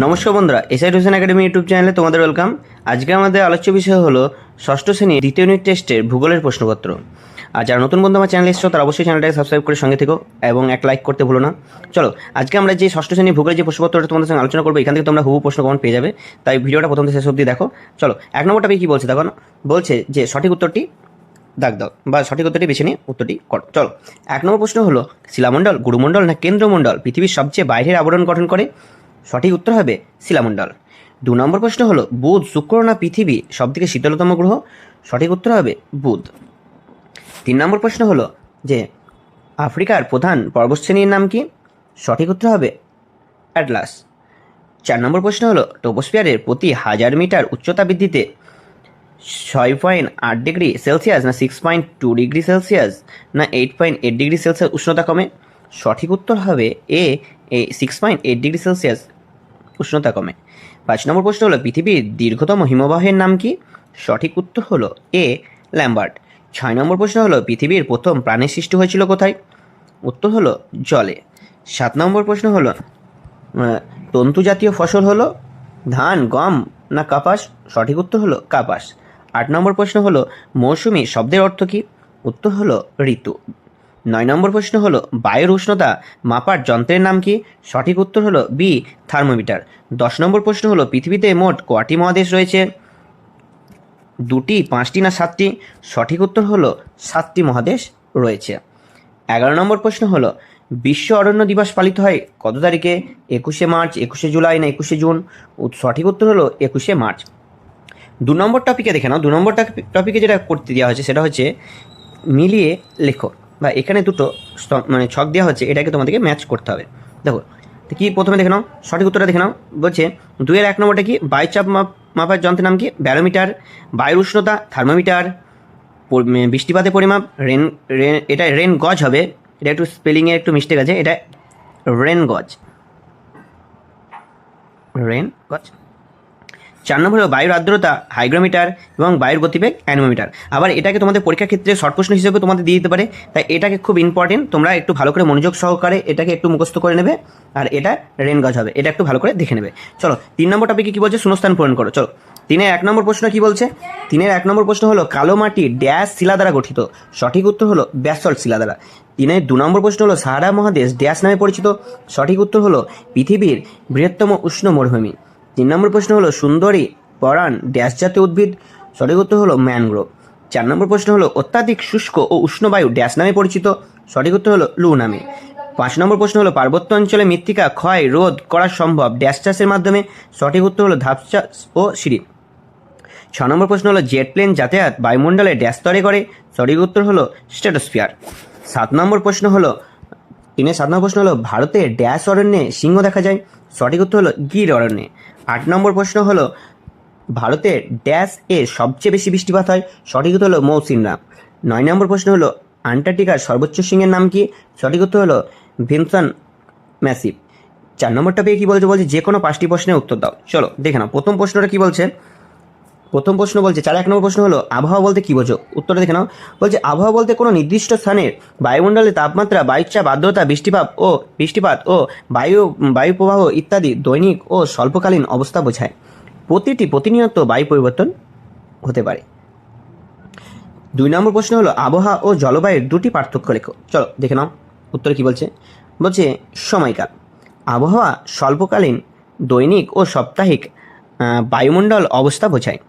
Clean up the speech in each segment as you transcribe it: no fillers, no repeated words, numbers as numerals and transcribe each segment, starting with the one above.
নমস্কার বন্ধুরা, SI tuition academy YouTube চ্যানেলে তোমাদের ওয়েলকাম। আজকে আমাদের আলোচ্য বিষয় হলো ষষ্ঠ শ্রেণী দ্বিতীয় ইউনিট টেস্টের ভূগোলের প্রশ্নপত্র। আর যারা নতুন বন্ধু আমার চ্যানেলে এসছো তারা অবশ্যই চ্যানেলটাকে সাবস্ক্রাইব করে সঙ্গে থেকো এবং এক লাইক করতে ভুলো না। চলো, আজকে আমরা যে ষষ্ঠ শ্রেণী ভূগোলের যে প্রশ্নপত্রটা তোমাদের সঙ্গে আলোচনা করবো, এখান থেকে তোমরা হুবহু প্রশ্ন কমন পেয়ে যাবে। তাই ভিডিওটা প্রথম থেকে শেষ অবধি দেখো। চলো, এক নম্বর টপিক কী বলছে দেখো না, বলছে যে সঠিক উত্তরটি দাগ দাও বা সঠিক উত্তরটি বেছে নিয়ে উত্তরটি করো। চলো, এক নম্বর প্রশ্ন হলো শিলামণ্ডল, গুরুমণ্ডল না কেন্দ্রমণ্ডল পৃথিবীর সবচেয়ে বাইরের আবরণ গঠন করে? সঠিক উত্তর হবে শিলামণ্ডল। 2 নম্বর প্রশ্ন হলো বুধ, শুক্র না পৃথিবী সবথেকে শীতলতম গ্রহ? সঠিক উত্তর হবে বুধ। 3 নম্বর প্রশ্ন হলো যে আফ্রিকার প্রধান পর্বতশ্রেণীর নাম কি? সঠিক উত্তর হবে অ্যাটলাস। 4 নম্বর প্রশ্ন হলো ট্রপোস্ফিয়ারের প্রতি 1000 মিটার উচ্চতা বৃদ্ধিতে 6.8 ডিগ্রি সেলসিয়াস না 6.2 ডিগ্রি সেলসিয়াস না 8.8 ডিগ্রি সেলসিয়াস উষ্ণতা কমে? সঠিক উত্তর হবে এ 6.8 ডিগ্রি সেলসিয়াস উষ্ণতা কমে। 5 নম্বর প্রশ্ন হলো পৃথিবীর দীর্ঘতম হিমবাহের নাম কি? সঠিক উত্তর হলো এ ল্যাম্বার্ট। 6 নম্বর প্রশ্ন হলো পৃথিবীর প্রথম প্রাণের সৃষ্টি হয়েছিল কোথায়? উত্তর হলো জলে। 7 নম্বর প্রশ্ন হলো তন্তু জাতীয় ফসল হলো ধান, গম না কাপাস? সঠিক উত্তর হলো কাপাস। 8 নম্বর প্রশ্ন হলো মৌসুমী শব্দের অর্থ কী? উত্তর হলো ঋতু। 9 নম্বর প্রশ্ন হলো বায়ুর উষ্ণতা মাপার যন্ত্রের নাম কি? সঠিক উত্তর হলো বি থার্মোমিটার। 10 নম্বর প্রশ্ন হলো পৃথিবীতে মোট কয়টি মহাদেশ রয়েছে? 2টি, 5টি না 7টি? সঠিক উত্তর হলো 7টি মহাদেশ রয়েছে। 11 নম্বর প্রশ্ন হলো বিশ্ব অরণ্য দিবস পালিত হয় কত তারিখে? 21শে মার্চ, 21শে জুলাই না 21শে জুন? সঠিক উত্তর হলো 21শে মার্চ। 2 নম্বর টপিকে দেখে নাও। 2 নম্বর টপিকে যেটা করতে দেওয়া হয়েছে সেটা হচ্ছে মিলিয়ে লেখো, বা এখানে দুটো ছক দেওয়া হচ্ছে, এটাকে তোমাদেরকে ম্যাচ করতে হবে। দেখো তো কি, প্রথমে দেখে নাও সঠিক উত্তরটা দেখে নাও। বলছে 2-এর 1 নম্বরটা কি? বায়ুচাপ মাপার যন্ত্রের নাম কি? ব্যারোমিটার। বায়ুর উষ্ণতা থার্মোমিটার। বৃষ্টিপাতের পরিমাপ এটা রেন গজ হবে। এটা একটু স্পেলিংয়ে একটু মিস্টেক আছে, এটা রেন গজ। 4 নম্বর হলো বায়ুর আর্দ্রতা হাইগ্রোমিটার এবং বায়ুর গতিবেগ অ্যানোমিটার। আবার এটাকে তোমাদের পরীক্ষার ক্ষেত্রে শর্ট প্রশ্ন হিসেবে তোমাদের দিয়ে দিতে পারে, তাই এটাকে খুব ইম্পর্টেন্ট, তোমরা একটু ভালো করে মনোযোগ সহকারে এটাকে একটু মুখস্থ করে নেবে। আর এটা রেন গজ হবে, এটা একটু ভালো করে দেখে নেবে। চলো, 3 নম্বর টপিকে কী বলছে? শূন্যস্থান পূরণ করো। চলো, 3-এর 1 নম্বর প্রশ্ন কি বলছে? 3-এর 1 নম্বর প্রশ্ন হলো কালো মাটি ড্যাশ শিলা দ্বারা গঠিত? সঠিক উত্তর হলো ব্যাসল্ট শিলা দ্বারা। 3-এর 2 নম্বর প্রশ্ন হলো সাহারা মহাদেশ ড্যাশ নামে পরিচিত? সঠিক উত্তর হলো পৃথিবীর বৃহত্তম উষ্ণ মরুভূমি। 3 নম্বর প্রশ্ন হলো সুন্দরী পরাণ ড্যাশ জাতীয় উদ্ভিদ? সঠিক উত্তর হলো ম্যানগ্রোভ। 4 নম্বর প্রশ্ন হলো অত্যাধিক শুষ্ক ও উষ্ণ বায়ু ড্যাশ নামে পরিচিত? সঠিক উত্তর হলো লু নামে। 5 নম্বর প্রশ্ন হলো পার্বত্য অঞ্চলে মৃত্তিকা ক্ষয় রোধ করা সম্ভব ড্যাশ চাষের মাধ্যমে? সঠিক উত্তর হলো ধাপ চাষ ও সিঁড়ি। 6 নম্বর প্রশ্ন হলো জেট প্লেন যাতায়াত বায়ুমণ্ডলে ড্যাশ স্তরে করে? সঠিক উত্তর হলো স্ট্র্যাটোস্ফিয়ার। 7 নম্বর প্রশ্ন হলো 3-এর 7 নম্বর প্রশ্ন হলো ভারতের ড্যাশ অরণ্যে সিংহ দেখা যায়? সঠিক উত্তর হলো গির অরণ্যে। 8 নম্বর প্রশ্ন হলো ভারতের ড্যাশ এ সবচেয়ে বেশি বৃষ্টিপাত হয়? সঠিক উত্তর হলো মৌসিনরাম। 9 নম্বর প্রশ্ন হলো আন্টার্কটিকার সর্বোচ্চ সিংহের নাম কি? সঠিক উত্তর হলো ভিনসন ম্যাসিভ। 4 নম্বরটা পেয়ে কী বলছে? বলছে যে কোনো 5টি প্রশ্নের উত্তর দাও। চলো দেখে নাও, প্রথম প্রশ্নটা কি বলছে? প্রথম প্রশ্ন বলছে 4-1 নম্বর প্রশ্ন হলো আবহাওয়া বলতে কী বোঝো? উত্তরটা দেখে নাও। বলছে আবহাওয়া বলতে কোনো নির্দিষ্ট স্থানের বায়ুমণ্ডলের তাপমাত্রা, বায়ুচাপ, আর্দ্রতা, বৃষ্টিপাত ও বায়ু প্রবাহ ইত্যাদি দৈনিক ও স্বল্পকালীন অবস্থা বোঝায়। প্রতিনিয়ত বায়ু পরিবর্তন হতে পারে। 2 নম্বর প্রশ্ন হলো আবহাওয়া ও জলবায়ুর 2টি পার্থক্য লেখো। চলো দেখে নাও উত্তর কি বলছে। বলছে সময়কাল। আবহাওয়া স্বল্পকালীন, দৈনিক ও সাপ্তাহিক বায়ুমণ্ডল অবস্থা বোঝায়।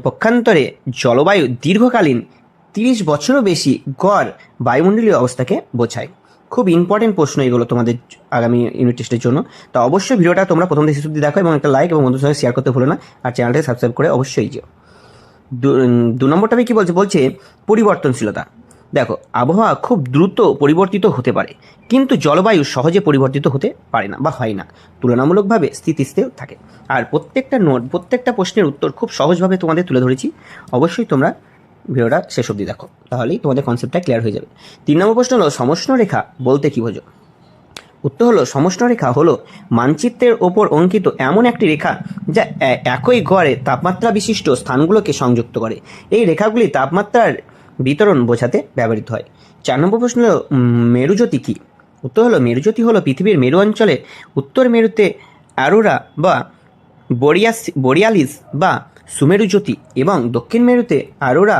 পক্ষান্তরে জলবায়ু দীর্ঘকালীন 30 বছরও বেশি গড় বায়ুমণ্ডলীয় অবস্থাকে বোঝায়। খুব ইম্পর্টেন্ট প্রশ্ন এগুলো তোমাদের আগামী ইউনিট টেস্টের জন্য। তো অবশ্যই ভিডিওটা তোমরা প্রথম থেকে শেষ অবধি দেখো এবং একটা লাইক এবং বন্ধুদের সঙ্গে শেয়ার করতে ভুলো না, আর চ্যানেলটাকে সাবস্ক্রাইব করে অবশ্যই যেও। 2 নম্বরটা কি বলছে? বলছে পরিবর্তনশীলতা। দেখো আবহাওয়া খুব দ্রুত পরিবর্তিত হতে পারে, কিন্তু জলবায়ু সহজে পরিবর্তিত হতে পারে না বা হয় না, তুলনামূলকভাবে স্থিতিস্থির থাকে। আর প্রত্যেকটা প্রশ্নের উত্তর খুব সহজভাবে তোমাদের তুলে ধরেছি, অবশ্যই তোমরা ভিডিওটা শেষ অবধি দেখো, তাহলেই তোমাদের কনসেপ্টটা ক্লিয়ার হয়ে যাবে। 3 নম্বর প্রশ্ন হলো সমষ্ণ রেখা বলতে কী বোঝো? উত্তর হলো সমষ্ণ রেখা হলো মানচিত্রের ওপর অঙ্কিত এমন একটি রেখা যা একই গড়ে তাপমাত্রা বিশিষ্ট স্থানগুলোকে সংযুক্ত করে। এই রেখাগুলি তাপমাত্রার বিতরণ বোঝাতে ব্যবহৃত হয়। 4 নম্বর প্রশ্ন হলো মেরুজ্যোতি কী? উত্তর হলো মেরুজ্যোতি হলো পৃথিবীর মেরু অঞ্চলে উত্তর মেরুতে অ্যারোরা বা বোরিয়ালিস বা সুমেরু জ্যোতি এবং দক্ষিণ মেরুতে অ্যারোরা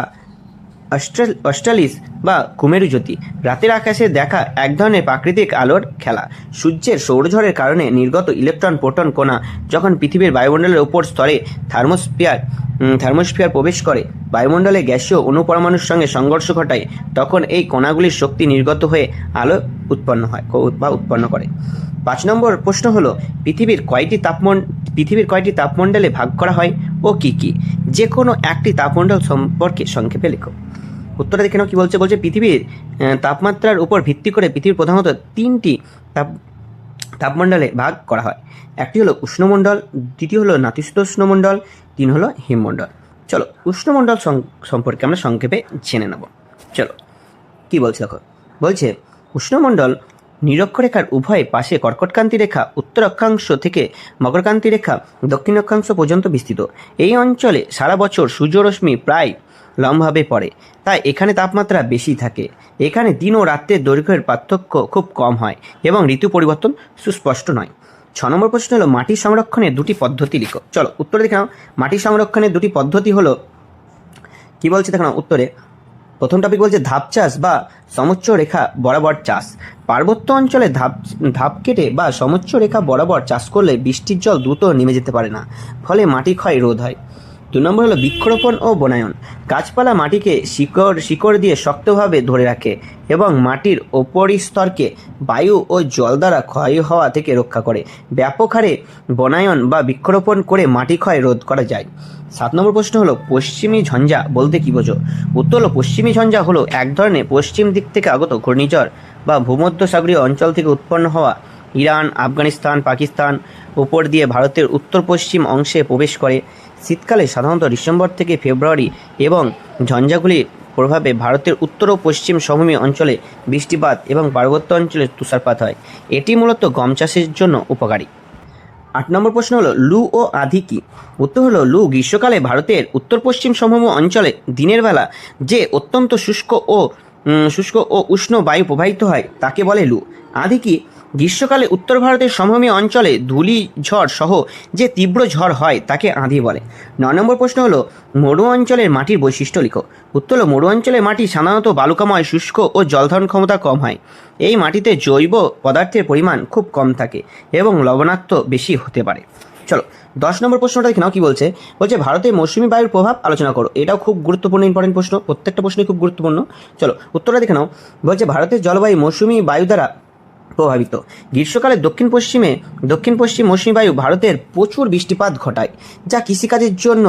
অস্ট্রালিস বা কুমেরু জ্যোতি। রাতের আকাশে দেখা এক ধরনের প্রাকৃতিক আলোর খেলা। সূর্যের সৌরঝড়ের কারণে নির্গত ইলেকট্রন প্রোটন কণা যখন পৃথিবীর বায়ুমণ্ডলের উপর স্তরে থার্মোস্ফিয়ার প্রবেশ করে, বায়ুমণ্ডলে গ্যাসীয় অণুপরমাণুর সঙ্গে সংঘর্ষ ঘটায়, তখন এই কণাগুলির শক্তি নির্গত হয়ে আলো উৎপন্ন করে। 5 নম্বর প্রশ্ন হলো, পৃথিবীর কয়টি তাপমণ্ডলে ভাগ করা হয় ও কি কি? যে কোনো একটি তাপমণ্ডল সম্পর্কে সংক্ষেপে লেখো। উত্তরটা দেখে নাও কি বলছে। বলছে পৃথিবীর তাপমাত্রার উপর ভিত্তি করে পৃথিবীর প্রধানত 3টি তাপমণ্ডলে ভাগ করা হয়। একটি হলো উষ্ণমণ্ডল, দ্বিতীয় হলো নাতিশীতোষ্ণমণ্ডল, 3 হলো হিমমণ্ডল। চলো উষ্ণমণ্ডল সম্পর্কে আমরা সংক্ষেপে জেনে নেব। চলো কি বলছে দেখো। বলছে উষ্ণমণ্ডল নিরক্ষরেখার উভয় পাশে কর্কটক্রান্তি রেখা উত্তর অক্ষাংশ থেকে মকরক্রান্তি রেখা দক্ষিণ অক্ষাংশ পর্যন্ত বিস্তৃত। এই অঞ্চলে সারা বছর সূর্যরশ্মি প্রায় লম্বভাবে পড়ে, তাই এখানে তাপমাত্রা বেশি থাকে। এখানে দিন ও রাত্রের দৈর্ঘ্যের পার্থক্য খুব কম হয় এবং ঋতু পরিবর্তন সুস্পষ্ট নয়। 6 নম্বর প্রশ্ন হলো, মাটি সংরক্ষণের 2টি পদ্ধতি লিখো। চলো উত্তরে দেখে নাও। মাটি সংরক্ষণের 2টি পদ্ধতি হলো কি বলছে দেখো না উত্তরে। প্রথম টপিক বলছে ধাপ চাষ বা সমোচ্চ রেখা বরাবর চাষ। পার্বত্য অঞ্চলে ধাপ কেটে বা সমোচ্চ রেখা বরাবর চাষ করলে বৃষ্টির জল দ্রুত নেমে যেতে পারে না, ফলে মাটি ক্ষয় রোধ হয়। 2 নম্বর হলো বৃক্ষরোপণ ও বনায়ন। গাছপালা মাটিকে শিকড় দিয়ে শক্তভাবে ধরে রাখে এবং মাটির উপরিস্তরকে বায়ু ও জল দ্বারা ক্ষয় হওয়া থেকে রক্ষা করে। ব্যাপক হারে বনায়ন বা বৃক্ষরোপণ করে মাটি ক্ষয় রোধ করা যায়। 7 নম্বর প্রশ্ন হলো, পশ্চিমী ঝঞ্ঝা বলতে কি বোঝো? উত্তর হলো, পশ্চিমী ঝঞ্ঝা হলো এক ধরনের পশ্চিম দিক থেকে আগত ঘূর্ণিঝড় বা ভূমধ্যসাগরীয় অঞ্চল থেকে উৎপন্ন হওয়া ইরান, আফগানিস্তান, পাকিস্তান উপর দিয়ে ভারতের উত্তর পশ্চিম অংশে প্রবেশ করে। শীতকালে সাধারণত ডিসেম্বর থেকে ফেব্রুয়ারি এবং ঝঞ্ঝাগুলির প্রভাবে ভারতের উত্তর ও পশ্চিম সমভূমি অঞ্চলে বৃষ্টিপাত এবং পার্বত্য অঞ্চলে তুষারপাত হয়। এটি মূলত গম চাষের জন্য উপকারী। 8 নম্বর প্রশ্ন হলো, লু ও আধি কি? উত্তর হলো, লু গ্রীষ্মকালে ভারতের উত্তর পশ্চিম সমভূমি অঞ্চলে দিনের বেলা যে অত্যন্ত শুষ্ক ও উষ্ণ বায়ু প্রবাহিত হয় তাকে বলে লু। আধি কি? গ্রীষ্মকালে উত্তর ভারতের সমভূমি অঞ্চলে ধূলি ঝড় সহ যে তীব্র ঝড় হয় তাকে আঁধি বলে। 9 নম্বর প্রশ্ন হলো, মরু অঞ্চলের মাটির বৈশিষ্ট্য লিখো। উত্তর হলো, মরু অঞ্চলের মাটি সাধারণত বালুকাময়, শুষ্ক ও জলধারণ ক্ষমতা কম হয়। এই মাটিতে জৈব পদার্থের পরিমাণ খুব কম থাকে এবং লবণাক্ত বেশি হতে পারে। চলো 10 নম্বর প্রশ্নটা দেখে নাও কি বলছে। বলছে ভারতে মৌসুমী বায়ুর প্রভাব আলোচনা করো। এটাও খুব গুরুত্বপূর্ণ ইম্পর্টেন্ট প্রশ্ন, প্রত্যেকটা প্রশ্নই খুব গুরুত্বপূর্ণ। চলো উত্তরটা দেখে নাও। বলছে ভারতের জলবায়ু মৌসুমী বায়ু দ্বারা প্রভাবিত। গ্রীষ্মকালে দক্ষিণ পশ্চিম মৌসুমী বায়ু ভারতের প্রচুর বৃষ্টিপাত ঘটায়, যা কৃষিকাজের জন্য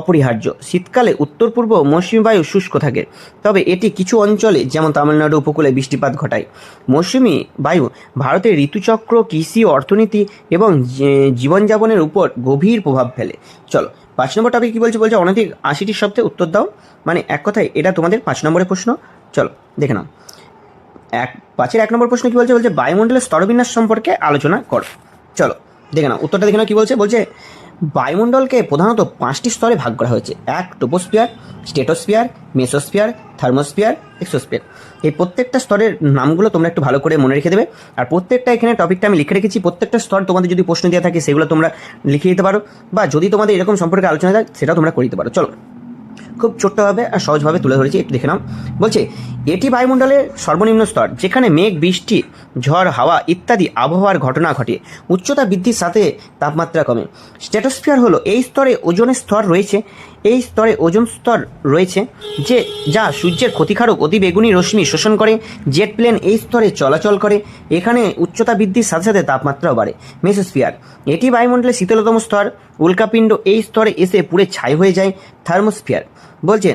অপরিহার্য। শীতকালে উত্তর পূর্ব মৌসুমী বায়ু শুষ্ক থাকে, তবে এটি কিছু অঞ্চলে যেমন তামিলনাড়ু উপকূলে বৃষ্টিপাত ঘটায়। মৌসুমী বায়ু ভারতের ঋতুচক্র, কৃষি, অর্থনীতি এবং জীবনযাপনের উপর গভীর প্রভাব ফেলে। চলো 5 নম্বর টপিক কী বলছে। বলছে অনধিক 80টি শব্দে উত্তর দাও। মানে এক কথায় এটা তোমাদের 5 নম্বরের প্রশ্ন। চলো দেখে নাও। 1 নম্বর প্রশ্ন কি বলছে। বলছে বায়ুমণ্ডলের স্তরবিন্যাস সম্পর্কে আলোচনা করো। চলো দেখে নাও উত্তরটা দেখে নাও কি বলছে। বলছে বায়ুমণ্ডলকে প্রধানত 5টি স্তরে ভাগ করা হয়েছে। 1 ট্রোপোস্ফিয়ার, স্ট্রেটোস্ফিয়ার, মেসোস্ফিয়ার, থার্মোস্ফিয়ার, এক্সোস্ফিয়ার। এই প্রত্যেকটা স্তরের নামগুলো তোমরা একটু ভালো করে মনে রেখে দেবে। আর প্রত্যেকটা এখানে টপিকটা আমি লিখে রেখেছি। প্রত্যেকটা স্তর তোমাদের যদি প্রশ্ন দেওয়া থাকে সেগুলো তোমরা লিখে দিতে পারো, বা যদি তোমাদের এরকম সম্পর্কে আলোচনা থাকে সেটাও তোমরা করে দিতে পারো। চলো খুব ছোট্টভাবে আর সহজভাবে তুলে ধরেছি, একটু দেখে নাও। বলছে এটি বায়ুমণ্ডলের সর্বনিম্ন স্তর, যেখানে মেঘ, বৃষ্টি, ঝড়, হাওয়া ইত্যাদি আবহাওয়ার ঘটনা ঘটে। উচ্চতা বৃদ্ধির সাথে তাপমাত্রা কমে। স্ট্র্যাটোস্ফিয়ার হলো এই স্তরে ওজনের স্তর রয়েছে। এই স্তরে ওজোন স্তর রয়েছে যা সূর্যের ক্ষতিকারক অতিবেগুনি রশ্মি শোষণ করে। জেট প্লেন এই স্তরে চলাচল করে। এখানে উচ্চতা বৃদ্ধির সাথে সাথে তাপমাত্রাও বাড়ে। মেসোস্ফিয়ার এটি বায়ুমণ্ডলের শীতলতম স্তর। উল্কাপিণ্ড এই স্তরে এসে পুড়ে ছাই হয়ে যায়। থার্মোস্ফিয়ার বলছে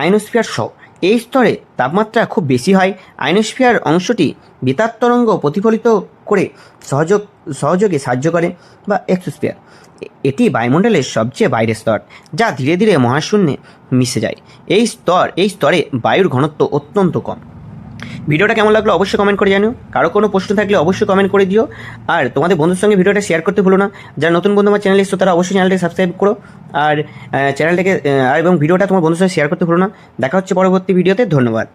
আয়নোস্ফিয়ার সহ এই স্তরে তাপমাত্রা খুব বেশি হয়। আয়নোস্ফিয়ার অংশটি বেতার তরঙ্গ প্রতিফলিত করে সহযোগে সাহায্য করে। বা এক্সোস্ফিয়ার এটি বায়ুমণ্ডলের সবচেয়ে বাইরের স্তর, যা ধীরে ধীরে মহাশূন্যে মিশে যায়। এই স্তরে বায়ুর ঘনত্ব অত্যন্ত কম। ভিডিওটা কেমন লাগলো অবশ্যই কমেন্ট করে জানিও। কারো কোনো প্রশ্ন থাকলে অবশ্যই কমেন্ট করে দিও। আর তোমাদের বন্ধুর সঙ্গে ভিডিওটা শেয়ার করতে ভুলো না। যারা নতুন বন্ধু আমার চ্যানেলে এসছো তারা অবশ্যই চ্যানেলটাকে সাবস্ক্রাইব করো। আর চ্যানেলটাকে এবং ভিডিওটা তোমার বন্ধুর সঙ্গে শেয়ার করতে ভুলো না। দেখা হচ্ছে পরবর্তী ভিডিওতে। ধন্যবাদ।